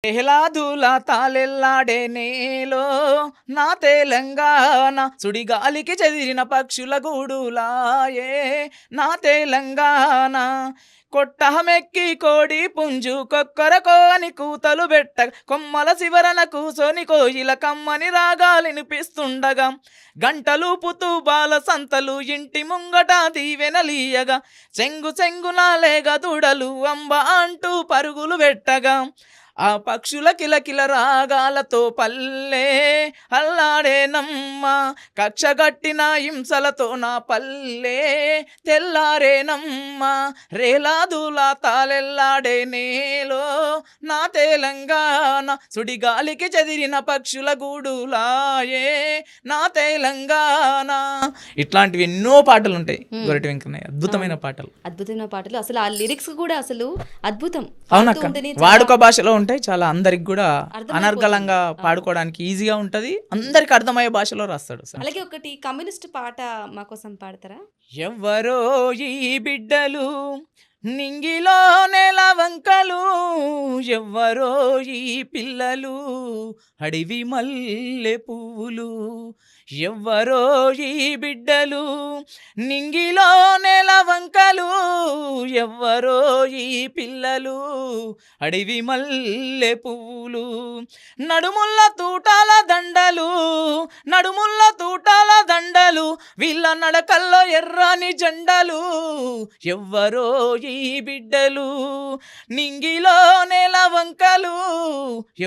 ప్రహ్లాదుల తాళెల్లాడే నేలో నా తెలంగాణ సుడిగాలికి చెదిరిన పక్షుల గూడులాయే నా తెలంగాణ కొట్టహమెక్కి కోడి పుంజు కొక్కరకో అని కూతలు పెట్ట కొమ్మల శివరన కూసోని కోయిల కమ్మని రాగాలినిపిస్తుండగా గంటలూపుతూ బాల సంతలు ఇంటి ముంగట దీవెనలీయగా చెంగు చెంగున లేగ దుడలు అంబ అంటూ పరుగులు పెట్టగా ఆ పక్షుల కిలకిల రాగాలతో పల్లె అల్లాడేనమ్మ కక్షగట్టిన హింసలతో నా పల్లె తెల్లారేనమ్మ రేలాదుల తాళెల్లాడే నేలో నా తెలంగాణ సుడిగాలికి చెదిరిన పక్షుల గూడులాయే నా తెలంగాణ. ఇట్లాంటివి ఎన్నో పాటలు ఉంటాయి గొరటి వెంకన్నయ్య, అద్భుతమైన పాటలు. అద్భుతమైన పాటలు, అసలు ఆ లిరిక్స్ కూడా అసలు అద్భుతం. అవునక్క, వాడుక భాషలో ఉంటాయి, చాలా అందరికి కూడా అనర్గళంగా పాడుకోవడానికి ఈజీగా ఉంటది, అందరికి అర్థమయ్యే భాషలో రాస్తాడు. అలాగే ఒకటి కమ్యూనిస్ట్ పాట మా కోసం పాడతారా? ఎవ్వరో ఈ బిడ్డలు నింగిలో నెల వంకలు, ఎవ్వరో ఈ పిల్లలు అడివి మల్లె పువ్వులు, ఎవ్వరో ఈ బిడ్డలు నింగిలో నెల వంకలు, ఎవ్వరో ఈ పిల్లలు అడివి మల్లె పువ్వులు, నడుముల్ల తూటాల దండలు, నడుముల్ల తూటాల దండలు, వీళ్ళ నడకల్లో ఎర్రని జెండలు, ఎవ్వరో ఈ బిడ్డలు నింగిలో నెల వంకలు,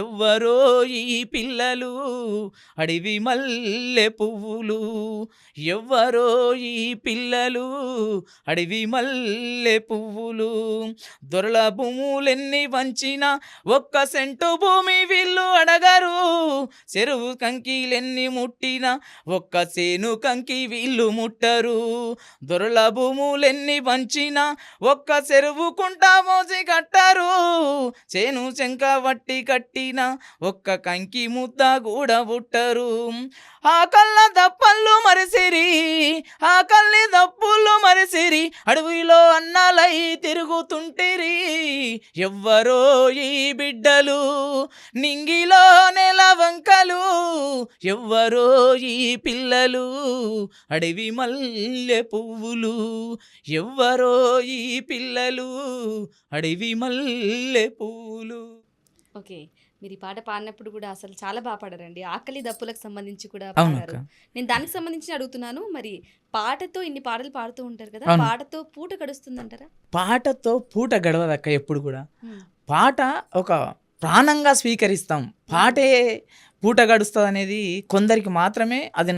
ఎవ్వరో ఈ పిల్లలు అడివి మల్లె పువ్వులు, ఎవ్వరో ఈ పిల్లలు అడివి మల్లె పువ్వులు, దొరల భూములెన్ని వంచిన ఒక్క సెంటు భూమి వీళ్ళు అడగరు, చెరువు కంకిలెన్ని ముట్టిన ఒక్క సేను కంకి వీళ్ళు ముట్టరు, దొరల భూములెన్ని వంచిన ఒక్క చెరువు కుంట మోసి కట్టరు, చేను చెంక వట్టి కట్టిన ఒక్క కంకి ముద్ద కూడా పుట్టరు, ఆ కళ్ళ దప్పళ్ళు మరిసిరి, ఆ కళ్ళి దప్పులు మరిసిరి, అడవిలో అన్నాలై తిరుగుతుంటిరి, ఎవ్వరో ఈ బిడ్డలు నింగిలో నెల వంకలు, ఎవ్వరో ఈ పిల్లలు అడవి మల్లె పువ్వులు, ఎవ్వరో ఈ పిల్లలు అడవి మల్లె పువ్వులు. ఓకే, మీరు ఈ పాట పాడినప్పుడు కూడా అసలు చాలా బాగా పాడారండి. ఆకలి దప్పులకు సంబంధించి కూడా అవునక్క. పాడారు. నేను దానికి సంబంధించి అడుగుతున్నాను, మరి పాటతో ఇన్ని పాటలు పాడుతూ ఉంటారు కదా, అవును. పాటతో పూట గడుస్తుందంటారా? పాటతో పూట గడవదక్క ఎప్పుడు కూడా. ఉమ్, పాట ఒక ప్రాణంగా స్వీకరిస్తాం, పాటే పూట గడుస్తుంది అనేది కొందరికి మాత్రమే అది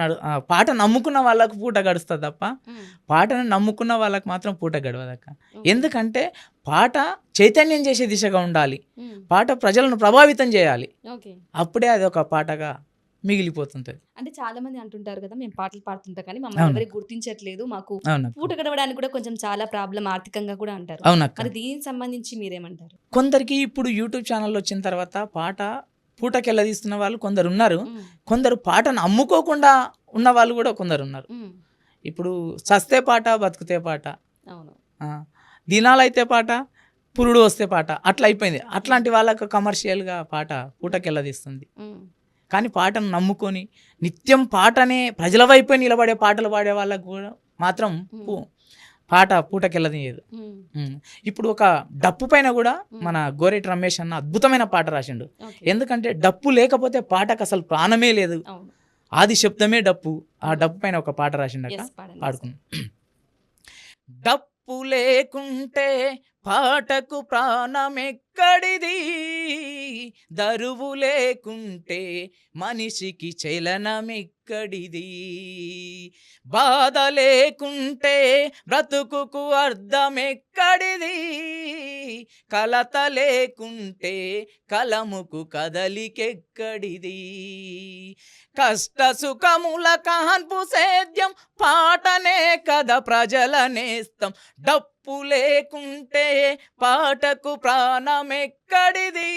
పాట నమ్ముకున్న వాళ్ళకు పూట గడుస్తుంది తప్ప ఉమ్, పాటను నమ్ముకున్న వాళ్ళకి మాత్రం పూట గడవదక్క. ఓకే. ఎందుకంటే పాట చైతన్యం చేసే దిశగా ఉండాలి, ఉమ్, పాట ప్రజలను ప్రభావితం చేయాలి, ఓకే. అప్పుడే అది ఒక పాటగా మిగిలిపోతుంటది. అంటే చాలా మంది అంటుంటారు కదా, మేము పాటలు పాడుతుంటాం కానీ మమ్మల్ని అవును. ఎవరికి గుర్తించట్లేదు, మాకు అవునక్క, పూట గడవడానికి కూడా కొంచెం చాలా ప్రాబ్లం ఆర్థికంగా కూడా అంటారు. అవునక్క. మరి దీనికి సంబంధించి మీరేమంటారు? కొందరికి ఇప్పుడు యూట్యూబ్ ఛానల్ వచ్చిన తర్వాత పాట పూటకెళ్ళదీస్తున్న వాళ్ళు కొందరు ఉన్నారు, ఉమ్, కొందరు పాటను అమ్ముకోకుండా ఉన్న వాళ్ళు కూడా కొందరు ఉన్నారు. ఉమ్, ఇప్పుడు చస్తే పాట బతుకుతే పాట, అవును. ఆ, దినాలైతే పాట పురుడు వస్తే పాట, అట్లా అయిపోయింది. అట్లాంటి వాళ్ళకు కమర్షియల్గా పాట పూటకెళ్ళదీస్తుంది. ఉమ్, కానీ పాటను నమ్ముకొని నిత్యం పాటనే ప్రజల వైపే నిలబడే పాటలు పాడే వాళ్ళకు కూడా మాత్రం పాట పూటకెళ్ళదీయదు. ఉమ్, ఇప్పుడు ఒక డప్పు పైన కూడా మన గోరేటి రమేష్ అన్న అద్భుతమైన పాట రాసిండు. ఓకే. ఎందుకంటే డప్పు లేకపోతే పాటకు అసలు ప్రాణమే లేదు, అవును. ఆది శబ్దమే డప్పు. ఆ డప్పు పైన ఒక పాట రాసిండక Yes, పాడండి. పాడుకున్నాం. డప్పు లేకుంటే పాటకు ప్రాణమెక్కడిది, దరువు లేకుంటే మనిషికి చలనమెక్కడిది, బాధ లేకుంటే బ్రతుకుకు అర్థమెక్కడిది, కలత లేకుంటే కలముకు కదలికెక్కడిది, కష్ట సుఖముల కాన్పు సేద్యం పాటనే కదా ప్రజల నేస్తం, డప్పు లేకుంటే పాటకు ప్రాణమెక్కడిది.